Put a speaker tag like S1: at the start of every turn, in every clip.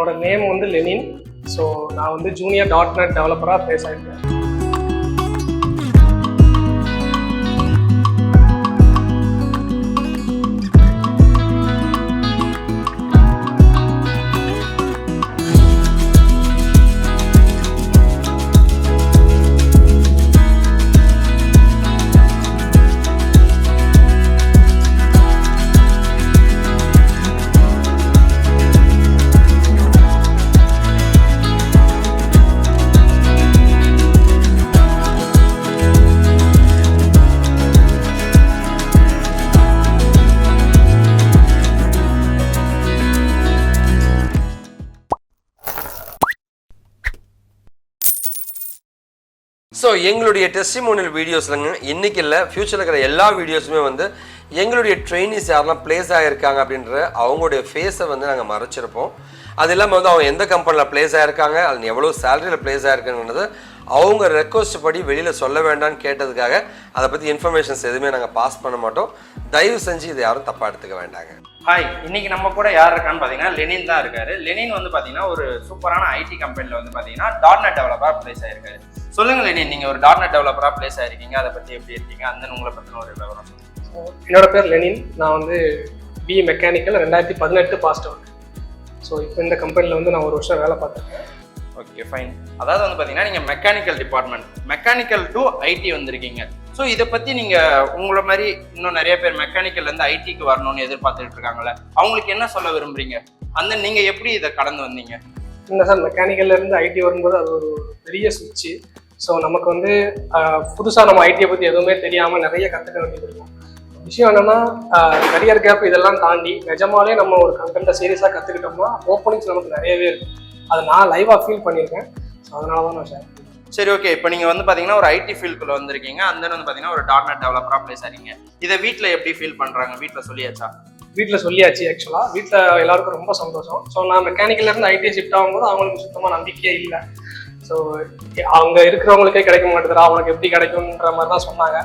S1: என்னோட நேம் வந்து Lenin. So நான் வந்து ஜூனியர் டாட்நெட் டெவலப்பராக ப்ளேஸ் ஆகிருக்கேன்.
S2: ஸோ எங்களுடைய டெஸ்டிமோனியல் வீடியோஸ்லங்க இன்றைக்கி இல்லை ஃப்யூச்சரில் இருக்கிற எல்லா வீடியோஸுமே வந்து எங்களுடைய ட்ரெயினிஸ் யாரெல்லாம் ப்ளேஸ் ஆகியிருக்காங்க அப்படின்ற அவங்களுடைய ஃபேஸை வந்து நாங்கள் மறைச்சிருப்போம். அது இல்லாமல் வந்து அவங்க எந்த கம்பெனியில் ப்ளேஸ் ஆகிருக்காங்க, அது எவ்வளோ சேலரியில் ப்ளேஸ் ஆகிருக்குங்கிறது அவங்க ரெக்வஸ்ட் படி வெளியில் சொல்ல வேண்டாம்னு கேட்டதுக்காக அதை பற்றி இன்ஃபர்மேஷன்ஸ் எதுவுமே நாங்கள் பாஸ் பண்ண மாட்டோம். தயவு செஞ்சு இதை யாரும் தப்பாக எடுத்துக்க வேண்டாங்க.
S3: ஹாய், இன்னைக்கு நம்ம கூட யார் இருக்கான்னு பார்த்தீங்கன்னா லெனின் தான் இருக்காரு. லெனின் வந்து பார்த்தீங்கன்னா ஒரு சூப்பரான ஐடி கம்பெனியில் வந்து பார்த்தீங்கன்னா டாட்நெட் டெவலப்பராக ப்ளேஸ் ஆகிருக்காரு. சொல்லுங்க லெனின், நீங்கள் ஒரு டாட்நெட் டெவலப்பராக ப்ளேஸ் ஆகிருக்கீங்க, அதை பற்றி எப்படி இருக்கீங்க, அந்த உங்களை பற்றின ஒரு விவரம்.
S1: என்னோட பேர் லெனின். நான் வந்து BE mechanical 2018 passed out. So இப்போ இந்த கம்பெனியில் வந்து நான் ஒரு வருஷம் வேலை பார்த்துருக்கேன்.
S3: Okay, fine. அதாவது வந்து பார்த்தீங்கன்னா நீங்கள் mechanical department, mechanical to IT வந்திருக்கீங்க. ஸோ இதை பற்றி நீங்கள் உங்களை மாதிரி இன்னும் நிறைய பேர் மெக்கானிக்கல்லேருந்து ஐடிக்கு வரணும்னு எதிர்பார்த்துட்டு இருக்காங்களே, அவங்களுக்கு என்ன சொல்ல விரும்புறீங்க? அந்த நீங்கள் எப்படி இதை கடந்து வந்தீங்க?
S1: இல்லை சார், மெக்கானிக்கல்லேருந்து ஐடி வரும்போது அது ஒரு பெரிய சுவிட்சு. ஸோ நமக்கு வந்து புதுசாக நம்ம ஐடியை பற்றி எதுவுமே தெரியாமல் நிறைய கற்றுக்க வேண்டியது இருக்கும். விஷயம் என்னென்னா, கரியர் கேப் இதெல்லாம் தாண்டி நிஜமாலே நம்ம ஒரு கண்டென்ட்டை சீரியஸாக கற்றுக்கிட்டோம்னா ஓப்பனிங்ஸ் நமக்கு நிறையவே இருக்கும். அதை நான் லைவாக ஃபீல் பண்ணியிருக்கேன். ஸோ அதனால தான் நான் ஷேர் பண்ணேன்.
S3: சரி, ஓகே. இப்போ நீங்கள் வந்து பார்த்தீங்கன்னா ஒரு ஐடி ஃபீல்டுக்குள்ள வந்திருக்கீங்க, அந்த வந்து பார்த்தீங்கன்னா ஒரு டாட்நெட் டெவலப்பராக ப்ளேஸ் ஆகிறீங்க. இதை வீட்டில் எப்படி ஃபீல் பண்ணுறாங்க? வீட்டில் சொல்லியாச்சா?
S1: வீட்டில் சொல்லியாச்சு. ஆக்சுவலாக வீட்டில் எல்லாருக்கும் ரொம்ப சந்தோஷம். ஸோ நான் மெக்கானிக்கல்லேருந்து ஐடி ஷிஃப்ட் ஆகும்போது அவங்களுக்கு சுத்தமாக நம்பிக்கையே இல்லை. ஸோ அவங்க இருக்கிறவங்களுக்கே கிடைக்க மாட்டேதுரா, அவங்களுக்கு எப்படி கிடைக்கும்ன்ற மாதிரி தான் சொன்னாங்க.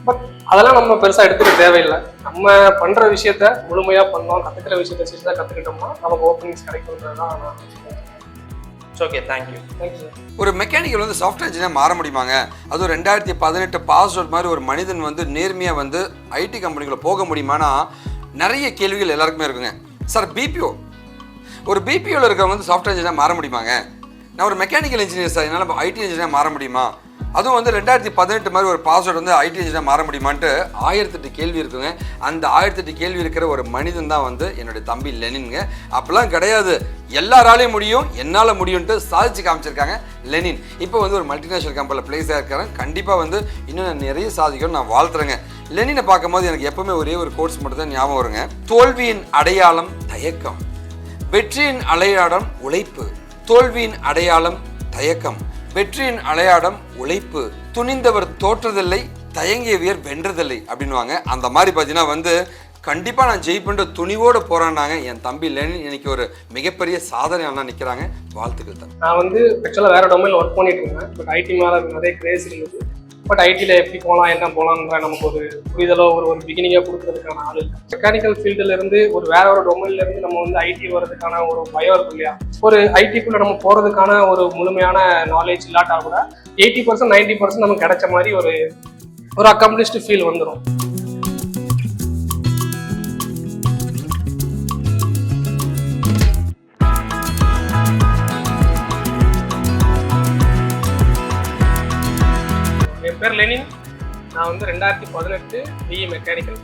S1: பட் அதெல்லாம் நம்ம பெருசாக எடுத்துக்க தேவையில்லை. நம்ம பண்ணுற விஷயத்த முழுமையாக பண்ணோம், கற்றுக்கிற விஷயத்த சீரியஸாக கற்றுக்கிட்டோம்னா நமக்கு ஓப்பனிங்ஸ் கிடைக்கும்ன்றது தான் நான் சொல்லுவேன்.
S3: Okay, thank you.
S1: Thank you sir.
S2: ஒரு மெக்கானிக்கல் வந்து சாஃப்ட்வேர் இன்ஜினியர் மாற முடியுமாங்க? அதுவும் 2018 பாஸ் அவுட் மாதிரி ஒரு மனிதன் வந்து நேர்மையாக வந்து ஐடி கம்பெனிக்குள்ளே போக முடியுமானா நிறைய கேள்விகள் எல்லாருக்குமே இருக்குங்க. சார், ஒரு பிபிஓவில் இருக்கிறவங்க வந்து சாஃப்ட்வேர் இன்ஜினியர் மாற முடியுமாங்க? நான் ஒரு மெக்கானிக்கல் இன்ஜினியர் சார், என்னால் ஐடி இன்ஜினியர் மாற முடியுமா? அதுவும் வந்து 2018 மாதிரி ஒரு பாஸ் அவுட் வந்து ஐடி இன்ஜினியர் மாற முடியுமான்ட்டு 1008 கேள்வி இருக்குங்க. அந்த 1008 கேள்வி இருக்கிற ஒரு மனிதன் தான் வந்து என்னுடைய தம்பி லெனின்ங்க. அப்போல்லாம் கிடையாது, எல்லாராலையும் முடியும், என்னால் முடியும்ன்ட்டு சாதிச்சு காமிச்சிருக்காங்க லெனின். இப்போ வந்து ஒரு மல்டிநேஷனல் கம்பெனியில் ப்ளேஸ் ஆகிருக்காங்க. கண்டிப்பாக வந்து இன்னும் நான் நிறைய சாதிக்கணும்னு நான் வாழ்த்துறேங்க. லெனினை பார்க்கும்போது எனக்கு எப்பவுமே ஒரே ஒரு கோட்ஸ் மட்டும் தான் ஞாபகம் வருங்க. தோல்வியின் அடையாளம் தயக்கம், வெற்றியின் அடையாளம் உழைப்பு. தோல்வியின் அடையாளம் தயக்கம், வெற்றியின் அடையாளம் உழைப்பு. துணிந்தவர் தோற்றதில்லை, தயங்கியவியர் வென்றதில்லை அப்படின்வாங்க. அந்த மாதிரி பார்த்தீங்கன்னா வந்து கண்டிப்பாக நான் ஜெயிப்புன்ற துணிவோடு போகிறான்னாங்க என் தம்பி லெனின். இன்னைக்கு ஒரு மிகப்பெரிய சாதனையாக நிற்கிறாங்க. வாழ்த்துக்கள் தான்.
S1: நான் வந்து ஆக்சுவலாக வேறு டொமைனில் ஒர்க் பண்ணிட்டு இருந்தேன். பட் ஐடி மேலே நிறைய கிரேஸ் இருந்தது. பட் ஐடியில் எப்படி போகலாம், என்ன போகலான்ற நமக்கு ஒரு புரிதலோ ஒரு பிகினிங்காக கொடுக்கறதுக்கான ஆள் இல்லை. மெக்கானிக்கல் ஃபீல்டுலேருந்து வேற ஒரு டொமைன்லேருந்து நம்ம வந்து ஐடி வர்றதுக்கான ஒரு பயம் இருக்கும் இல்லையா? ஒரு ஐடிக்குள்ளே நம்ம போகிறதுக்கான ஒரு முழுமையான நாலேஜ் இல்லாட்டா கூட 80% 90% நமக்கு கிடைச்ச மாதிரி ஒரு அக்கம்ப்ளிஷ்டு ஃபீல் வந்துடும். என் பேர் லெனின். நான் வந்து 2018 பிஇ மெக்கானிக்கல்.